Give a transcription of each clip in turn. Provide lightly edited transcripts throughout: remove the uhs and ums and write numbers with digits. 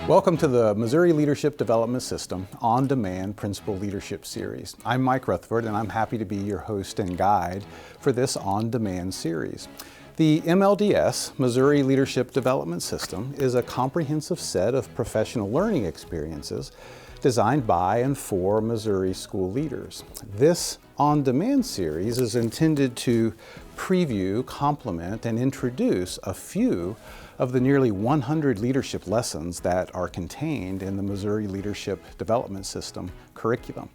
Welcome to the Missouri Leadership Development System On-Demand Principal Leadership Series. I'm Mike Rutherford, and I'm happy to be your host and guide for this on-demand series. The MLDS, Missouri Leadership Development System, is a comprehensive set of professional learning experiences designed by and for Missouri school leaders. This on-demand series is intended to preview, complement, and introduce a few of the nearly 100 leadership lessons that are contained in the Missouri Leadership Development System curriculum.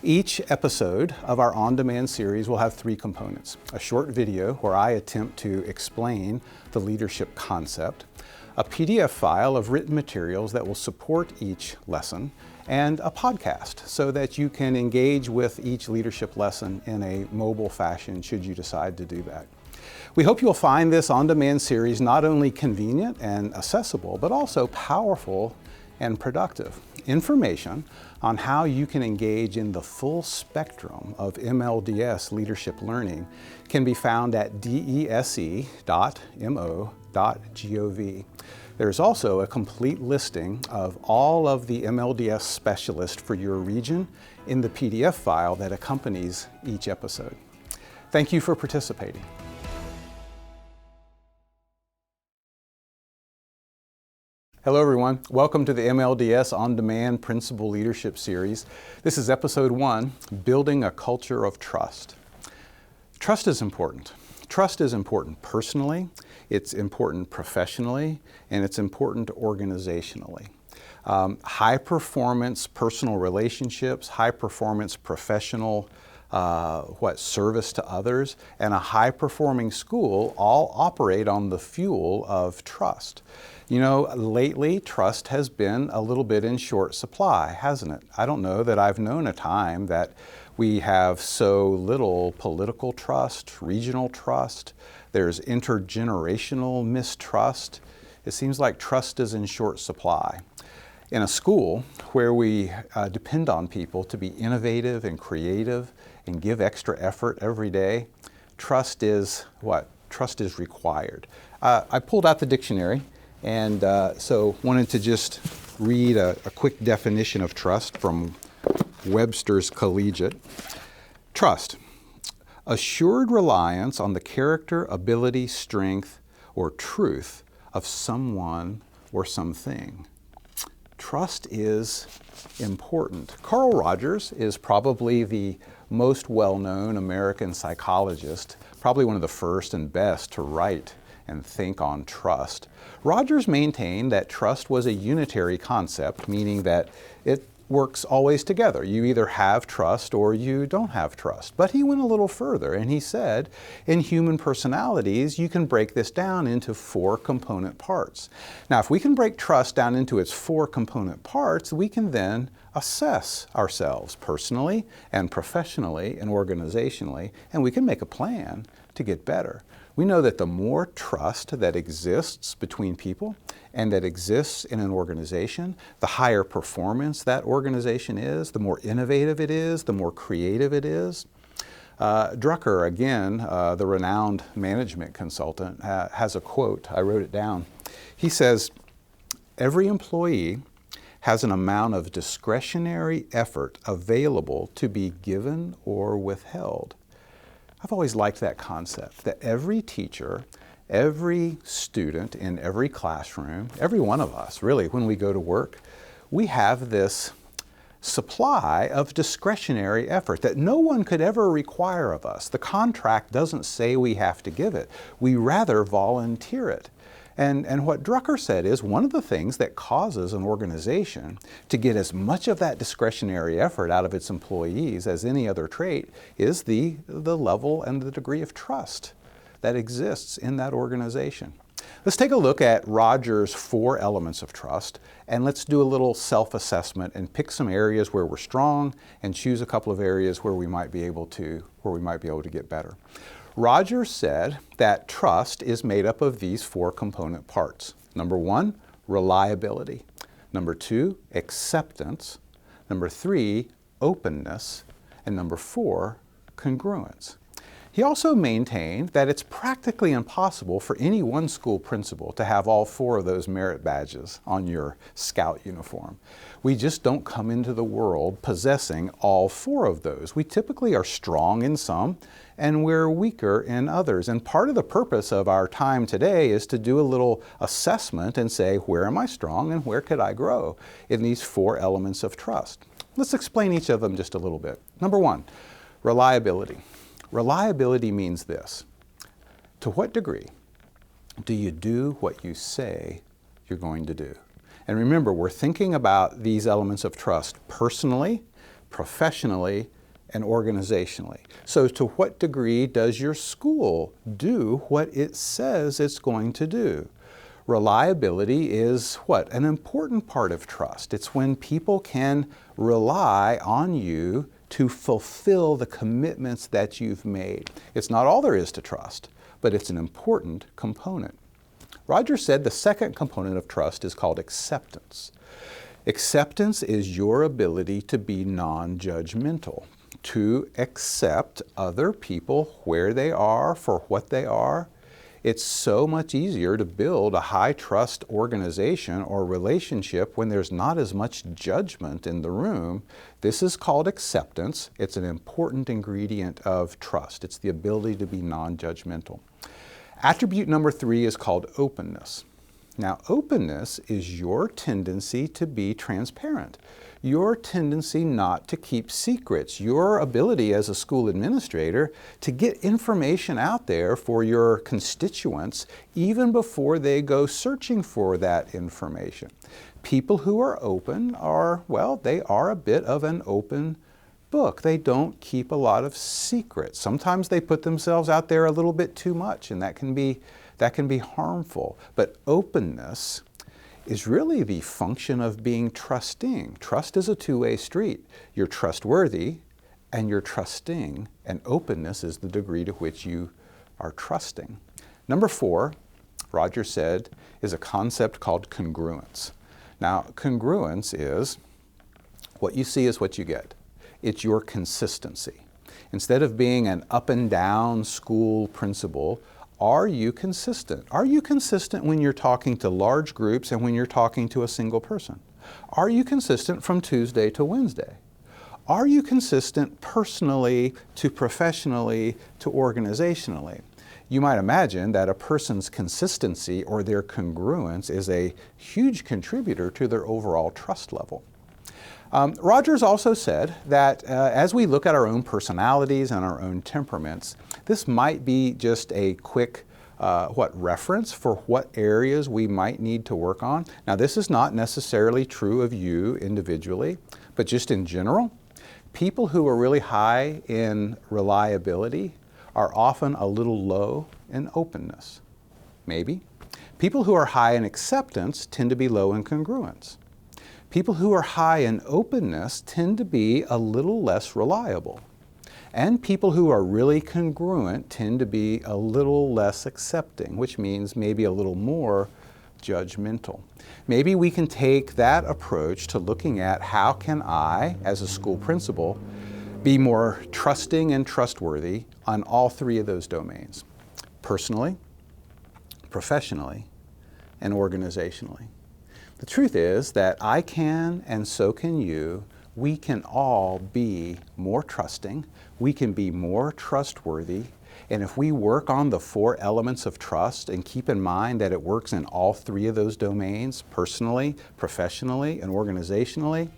Each episode of our on-demand series will have three components: a short video where I attempt to explain the leadership concept, a PDF file of written materials that will support each lesson, and a podcast so that you can engage with each leadership lesson in a mobile fashion should you decide to do that. We hope you'll find this on-demand series not only convenient and accessible, but also powerful and productive. Information on how you can engage in the full spectrum of MLDS leadership learning can be found at dese.mo.gov. There's also a complete listing of all of the MLDS specialists for your region in the PDF file that accompanies each episode. Thank you for participating. Hello everyone, welcome to the MLDS On-Demand Principal Leadership Series. This is episode 1, Building a Culture of Trust. Trust is important. Trust is important personally, it's important professionally, and it's important organizationally. High performance personal relationships, high performance professional service to others, and a high performing school all operate on the fuel of trust. You know, lately trust has been a little bit in short supply, hasn't it? I don't know that I've known a time that we have so little political trust, regional trust, there's intergenerational mistrust. It seems like trust is in short supply. In a school where we depend on people to be innovative and creative and give extra effort every day, trust is what? Trust is required. I pulled out the dictionary and so wanted to just read a quick definition of trust from Webster's Collegiate. Trust, assured reliance on the character, ability, strength, or truth of someone or something. Trust is important. Carl Rogers is probably the most well-known American psychologist, probably one of the first and best to write and think on trust. Rogers maintained that trust was a unitary concept, meaning that it works always together. You either have trust or you don't have trust. But he went a little further and he said, in human personalities, you can break this down into 4 component parts. Now, if we can break trust down into its 4 component parts, we can then assess ourselves personally and professionally and organizationally, and we can make a plan to get better. We know that the more trust that exists between people and that exists in an organization, the higher performance that organization is, the more innovative it is, the more creative it is. Drucker, again, the renowned management consultant, has a quote. I wrote it down. He says, "Every employee has an amount of discretionary effort available to be given or withheld." I've always liked that concept, that every teacher, every student in every classroom, every one of us, really, when we go to work, we have this supply of discretionary effort that no one could ever require of us. The contract doesn't say we have to give it. We rather volunteer it. And what Drucker said is one of the things that causes an organization to get as much of that discretionary effort out of its employees as any other trait is the level and the degree of trust that exists in that organization. Let's take a look at Rogers' 4 elements of trust, and let's do a little self-assessment and pick some areas where we're strong and choose a couple of areas where we might be able to get better. Rogers said that trust is made up of these 4 component parts. Number 1, reliability. Number 2, acceptance. Number 3, openness. And number 4, congruence. He also maintained that it's practically impossible for any one school principal to have all 4 of those merit badges on your scout uniform. We just don't come into the world possessing all 4 of those. We typically are strong in some and we're weaker in others. And part of the purpose of our time today is to do a little assessment and say, where am I strong and where could I grow in these 4 elements of trust? Let's explain each of them just a little bit. Number 1, reliability. Reliability means this: to what degree do you do what you say you're going to do? And remember, we're thinking about these elements of trust personally, professionally, and organizationally. So to what degree does your school do what it says it's going to do? Reliability is what? An important part of trust. It's when people can rely on you to fulfill the commitments that you've made. It's not all there is to trust, but it's an important component. Roger said the second component of trust is called acceptance. Acceptance is your ability to be non-judgmental, to accept other people where they are for what they are. It's so much easier to build a high-trust organization or relationship when there's not as much judgment in the room. This is called acceptance. It's an important ingredient of trust. It's the ability to be non-judgmental. Attribute number 3 is called openness. Now, openness is your tendency to be transparent, your tendency not to keep secrets, your ability as a school administrator to get information out there for your constituents even before they go searching for that information. People who are open are, well, they are a bit of an open book. They don't keep a lot of secrets. Sometimes they put themselves out there a little bit too much, and that can be harmful. But openness is really the function of being trusting. Trust is a two-way street. You're trustworthy and you're trusting, and openness is the degree to which you are trusting. Number 4, Roger said, is a concept called congruence. Now, congruence is what you see is what you get. It's your consistency. Instead of being an up and down school principal, are you consistent? Are you consistent when you're talking to large groups and when you're talking to a single person? Are you consistent from Tuesday to Wednesday? Are you consistent personally to professionally to organizationally? You might imagine that a person's consistency or their congruence is a huge contributor to their overall trust level. Rogers also said that as we look at our own personalities and our own temperaments, this might be just a quick reference for what areas we might need to work on. Now, this is not necessarily true of you individually, but just in general, people who are really high in reliability are often a little low in openness. Maybe. People who are high in acceptance tend to be low in congruence. People who are high in openness tend to be a little less reliable. And people who are really congruent tend to be a little less accepting, which means maybe a little more judgmental. Maybe we can take that approach to looking at how can I, as a school principal, be more trusting and trustworthy on all 3 of those domains: personally, professionally, and organizationally. The truth is that I can, and so can you. We can all be more trusting. We can be more trustworthy. And if we work on the 4 elements of trust and keep in mind that it works in all 3 of those domains, personally, professionally, and organizationally,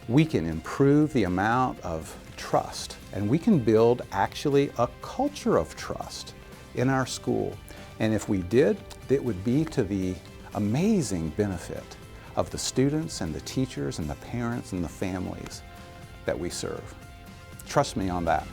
we can improve the amount of trust. And we can build actually a culture of trust in our school. And if we did, it would be to the amazing benefit of the students and the teachers and the parents and the families that we serve. Trust me on that.